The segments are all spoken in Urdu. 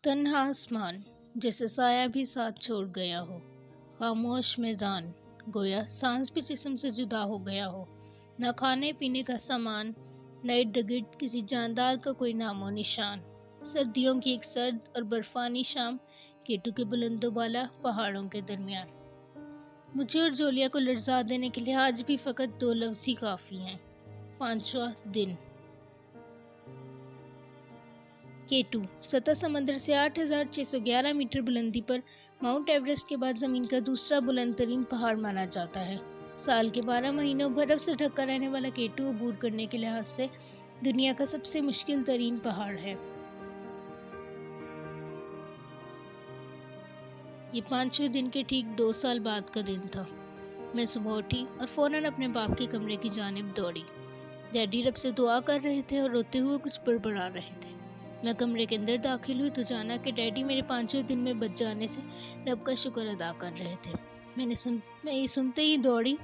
تنہا آسمان جیسے سایہ بھی ساتھ چھوڑ گیا ہو، خاموش میدان گویا سانس بھی جسم سے جدا ہو گیا ہو، نہ کھانے پینے کا سامان، نہ ارد گرد کسی جاندار کا کوئی نام و نشان۔ سردیوں کی ایک سرد اور برفانی شام، کیٹو کے بلند و بالا پہاڑوں کے درمیان۔ مجھے اور جولیا کو لرزا دینے کے لیے آج بھی فقط 2 لفظ ہی کافی ہیں۔ 5واں دن۔ کیٹو سطح سمندر سے 8611 میٹر بلندی پر ماؤنٹ ایورسٹ کے بعد زمین کا دوسرا بلند ترین پہاڑ مانا جاتا ہے۔ سال کے 12 مہینوں برف سے ڈھکا رہنے والا کیٹو عبور کرنے کے لحاظ سے دنیا کا سب سے مشکل ترین پہاڑ ہے۔ یہ 5ویں دن کے ٹھیک 2 سال بعد کا دن تھا۔ میں صبح اٹھی اور فوراً اپنے باپ کے کمرے کی جانب دوڑی۔ ڈیڈی رب سے دعا کر رہے تھے اور روتے ہوئے کچھ بڑبڑا رہے تھے۔ میں کمرے کے اندر داخل ہوئی تو جانا کہ ڈیڈی میرے 5ویں دن میں بچ جانے سے رب کا شکر ادا کر رہے تھے۔ میں یہ سنتے ہی دوڑی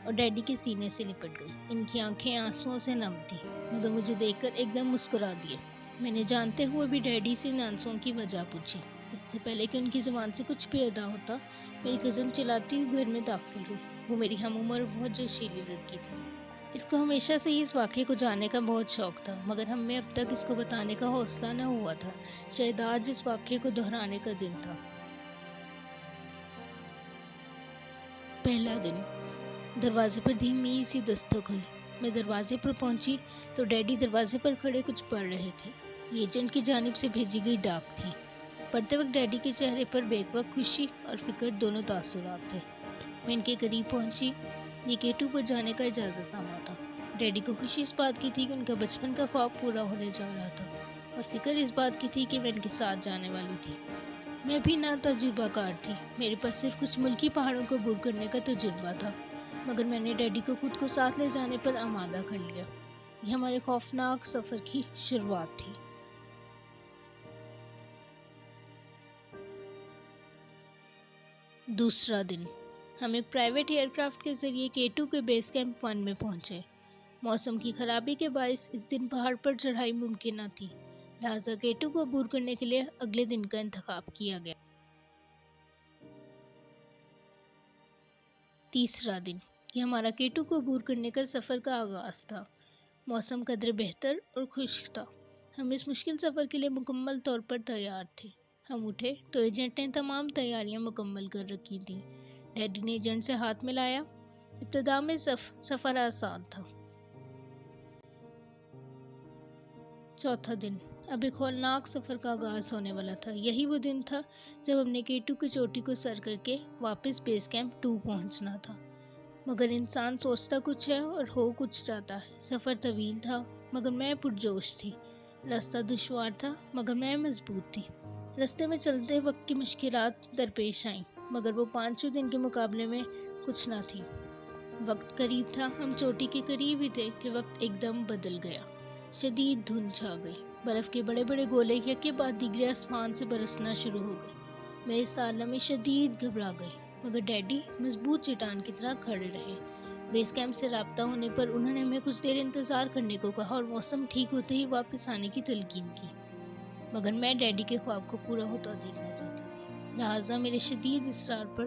اور ڈیڈی کے سینے سے لپٹ گئی۔ ان کی آنکھیں آنسوؤں سے نم تھیں، مگر مجھے دیکھ کر ایک دم مسکرا دیے۔ میں نے جانتے ہوئے بھی ڈیڈی سے ان آنسوؤں کی وجہ پوچھی۔ اس سے پہلے کہ ان کی زبان سے کچھ بھی ادا ہوتا، میری کزن چلاتی ہوئی گھر میں داخل ہوئی۔ وہ میری ہم عمر اور بہت جوشیلی لڑکی تھی۔ اس کو ہمیشہ سے ہی اس واقعے کو جاننے کا بہت شوق تھا، مگر ہم میں اب تک اس کو بتانے کا حوصلہ نہ ہوا تھا۔ شاید آج اس واقعے کو دہرانے کا دن تھا۔ پہلا دن۔ دروازے پر دھیمی سی دستک ہوئی۔ میں دروازے پر پہنچی تو ڈیڈی دروازے پر کھڑے کچھ پڑھ رہے تھے۔ یہ ایجنٹ کی جانب سے بھیجی گئی ڈاک تھی۔ پڑھتے وقت ڈیڈی کے چہرے پر بیک وقت خوشی اور فکر دونوں تاثرات تھے۔ میں ان کے قریب پہنچی۔ یہ کیٹو پر جانے کا اجازت نامہ تھا۔ ڈیڈی کو خوشی اس بات کی تھی کہ ان کا بچپن کا خواب پورا ہونے جا رہا تھا، اور فکر اس بات کی تھی کہ میں ان کے ساتھ جانے والی تھی۔ میں بھی نہ تجربہ کار تھی، میرے پاس صرف کچھ ملکی پہاڑوں کو عبور کرنے کا تجربہ تھا، مگر میں نے ڈیڈی کو خود کو ساتھ لے جانے پر آمادہ کر لیا۔ یہ ہمارے خوفناک سفر کی شروعات تھی۔ دوسرا دن۔ ہم ایک پرائیویٹ ایئر کرافٹ کے ذریعے کیٹو کے بیس کیمپ 1 میں پہنچے۔ موسم کی خرابی کے باعث اس دن پہاڑ پر چڑھائی ممکن نہ تھی، لہٰذا کیٹو کو عبور کرنے کے لیے اگلے دن کا انتخاب کیا گیا۔ تیسرا دن۔ یہ ہمارا کیٹو کو عبور کرنے کا سفر کا آغاز تھا۔ موسم قدرے بہتر اور خشک تھا۔ ہم اس مشکل سفر کے لیے مکمل طور پر تیار تھے۔ ہم اٹھے تو ایجنٹ نے تمام تیاریاں مکمل کر رکھی تھیں۔ ڈیڈی نے ایجنٹ سے ہاتھ ملایا۔ ابتدا میں سفر آسان تھا۔ چوتھا دن۔ اب ایک ہولناک سفر کا آغاز ہونے والا تھا۔ یہی وہ دن تھا جب ہم نے کیٹو کی چوٹی کو سر کر کے واپس بیس کیمپ 2 پہنچنا تھا۔ مگر انسان سوچتا کچھ ہے اور ہو کچھ چاہتا ہے۔ سفر طویل تھا، مگر میں پرجوش تھی۔ راستہ دشوار تھا، مگر میں مضبوط تھی۔ راستے میں چلتے وقت کی مشکلات درپیش آئیں، مگر وہ 5ویں دن کے مقابلے میں کچھ نہ تھی۔ وقت قریب تھا، ہم چوٹی کے قریب ہی تھے کہ وقت ایک دم بدل گیا۔ شدید دھند چھا گئی۔ برف کے بڑے بڑے گولے یکے بعد دیگرے آسمان سے برسنا شروع ہو گئے۔ میں اس عالم میں شدید گھبرا گئی، مگر ڈیڈی مضبوط چٹان کی طرح کھڑے رہے۔ بیس کیمپ سے رابطہ ہونے پر انہوں نے ہمیں کچھ دیر انتظار کرنے کو کہا اور موسم ٹھیک ہوتے ہی واپس آنے کی تلقین کی، مگر میں ڈیڈی کے خواب کو پورا ہوتا دیکھنا چاہتی تھی۔ لہٰذا میرے شدید اصرار پر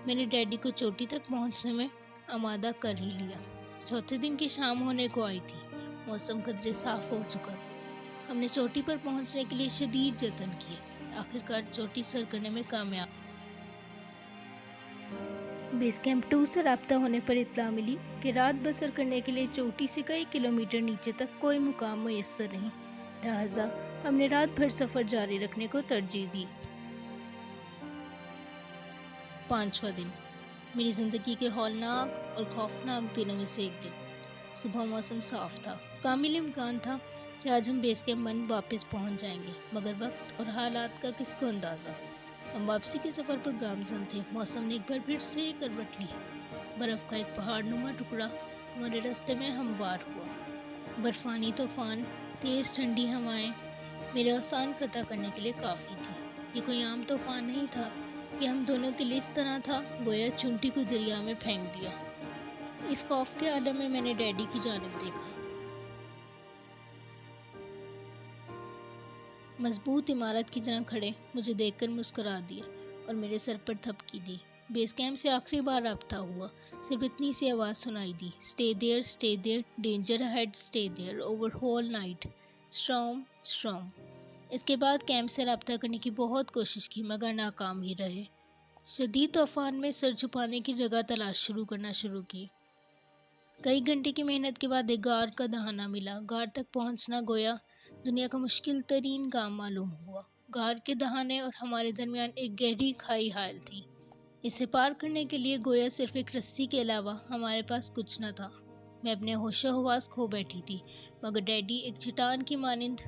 میں نے ڈیڈی کو چوٹی تک پہنچنے میں آمادہ کر ہی لیا۔ چوتھے دن کی شام ہونے کو آئی تھی۔ موسم قدرے صاف ہو چکا تھا۔ ہم نے چوٹی پر پہنچنے کے لیے شدید جتن کیے۔ آخرکار چوٹی سر کرنے میں کامیاب۔ بیس کیمپ 2 سے رابطہ ہونے پر اطلاع ملی کہ رات بسر کرنے کے لیے چوٹی سے کئی کلومیٹر نیچے تک کوئی مقام میسر نہیں، لہٰذا ہم نے رات بھر سفر جاری رکھنے کو ترجیح دی۔ 5واں دن۔ میری زندگی کے ہولناک اور خوفناک دنوں میں سے ایک دن۔ صبح موسم صاف تھا۔ کامل امکان تھا کہ آج ہم بیس کیمپ 1 واپس پہنچ جائیں گے، مگر وقت اور حالات کا کس کو اندازہ۔ ہم واپسی کے سفر پر گامزن تھے۔ موسم نے ایک بار پھر سے کروٹ لی۔ برف کا ایک پہاڑ نما ٹکڑا ہمارے راستے میں ہموار ہوا۔ برفانی طوفان، تیز ٹھنڈی ہوائیں میرے اوزان قطع کرنے کے لیے کافی تھی۔ یہ کوئی عام طوفان نہیں تھا، یہ ہم دونوں کے لیے اس طرح تھا گویا چونٹی کو دریا میں پھینک دیا۔ اس خوف کے عالم میں میں نے ڈیڈی کی جانب دیکھا۔ مضبوط عمارت کی طرح کھڑے مجھے دیکھ کر مسکرا دیا اور میرے سر پر تھپکی دی۔ بیس کیمپ سے آخری بار رابطہ ہوا، صرف اتنی سی آواز سنائی دی، stay there, danger ahead, stay there, over whole night, storm, storm. اس کے بعد کیمپ سے رابطہ کرنے کی بہت کوشش کی مگر ناکام ہی رہے۔ شدید طوفان میں سر چھپانے کی جگہ تلاش کرنا شروع کی۔ کئی گھنٹے کی محنت کے بعد ایک غار کا دہانہ ملا۔ غار تک پہنچنا گویا دنیا کا مشکل ترین کام معلوم ہوا۔ غار کے دہانے اور ہمارے درمیان ایک گہری کھائی حائل تھی۔ اسے پار کرنے کے لیے گویا صرف ایک رسی کے علاوہ ہمارے پاس کچھ نہ تھا۔ میں اپنے ہوش و حواس کھو بیٹھی تھی مگر ڈیڈی ایک چٹان کی مانند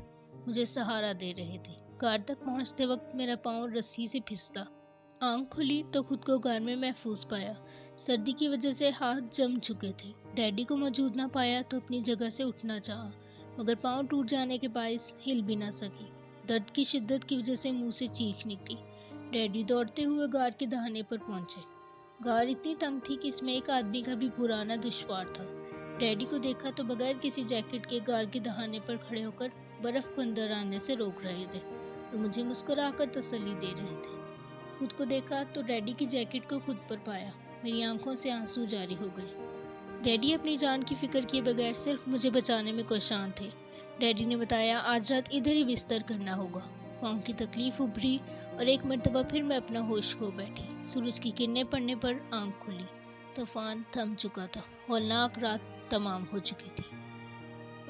مجھے سہارا دے رہے تھے۔ غار تک پہنچتے وقت میرا پاؤں رسی سے پھسلا۔ آنکھ کھلی تو خود کو غار میں محفوظ پایا۔ سردی کی وجہ سے ہاتھ جم چکے تھے۔ ڈیڈی کو موجود نہ پایا تو اپنی جگہ سے اٹھنا چاہا مگر پاؤں ٹوٹ جانے کے باعث ہل بھی نہ سکی۔ درد کی شدت کی وجہ سے منہ سے چیخ نکلی۔ ڈیڈی دوڑتے ہوئے غار کے دہانے پر پہنچے۔ غار اتنی تنگ تھی کہ اس میں ایک آدمی کا بھی پرانا دشوار تھا۔ ڈیڈی کو دیکھا تو بغیر کسی جیکٹ کے غار کے دہانے پر کھڑے ہو کر برف کو اندر آنے سے روک رہے تھے اور مجھے مسکرا کر تسلی دے رہے تھے۔ خود کو دیکھا تو ڈیڈی کی جیکٹ کو خود پر پایا۔ میری آنکھوں سے آنسو جاری ہو گئے۔ ڈیڈی اپنی جان کی فکر کیے بغیر صرف مجھے بچانے میں کوشاں تھے۔ ڈیڈی نے بتایا آج رات ادھر ہی بستر کرنا ہوگا۔ پاؤں کی تکلیف ابھری اور ایک مرتبہ پھر میں اپنا ہوش کھو بیٹھی۔ سورج کی کرنیں پڑنے پر آنکھ کھلی۔ طوفان تھم چکا تھا۔ ہولناک رات تمام ہو چکی تھی۔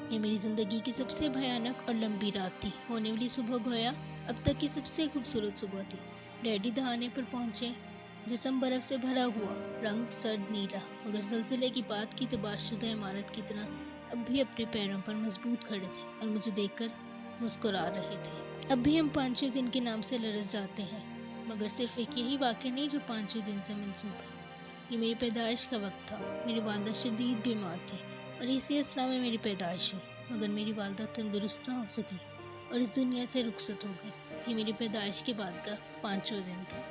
یہ میری زندگی کی سب سے بھیانک اور لمبی رات تھی۔ ہونے والی صبح گویا اب تک کی سب سے خوبصورت صبح تھی۔ ڈیڈی دہانے پر پہنچے، جسم برف سے بھرا ہوا، رنگ سرد نیلا، مگر زلزلے کی بعد کی تباہ شدہ عمارت کی طرح اب بھی اپنے پیروں پر مضبوط کھڑے تھے اور مجھے دیکھ کر مسکرا رہے تھے۔ اب بھی ہم پانچویں دن کے نام سے لرز جاتے ہیں مگر صرف ایک یہی واقعہ نہیں جو پانچویں دن سے منسوب ہے۔ یہ میری پیدائش کا وقت تھا۔ میری والدہ شدید بیمار تھی اور اسی اثنا میں میری پیدائش ہوئی مگر میری والدہ تندرست نہ ہو سکی اور اس دنیا سے رخصت ہو گئی۔ یہ میری پیدائش کے بعد کا پانچواں دن تھا۔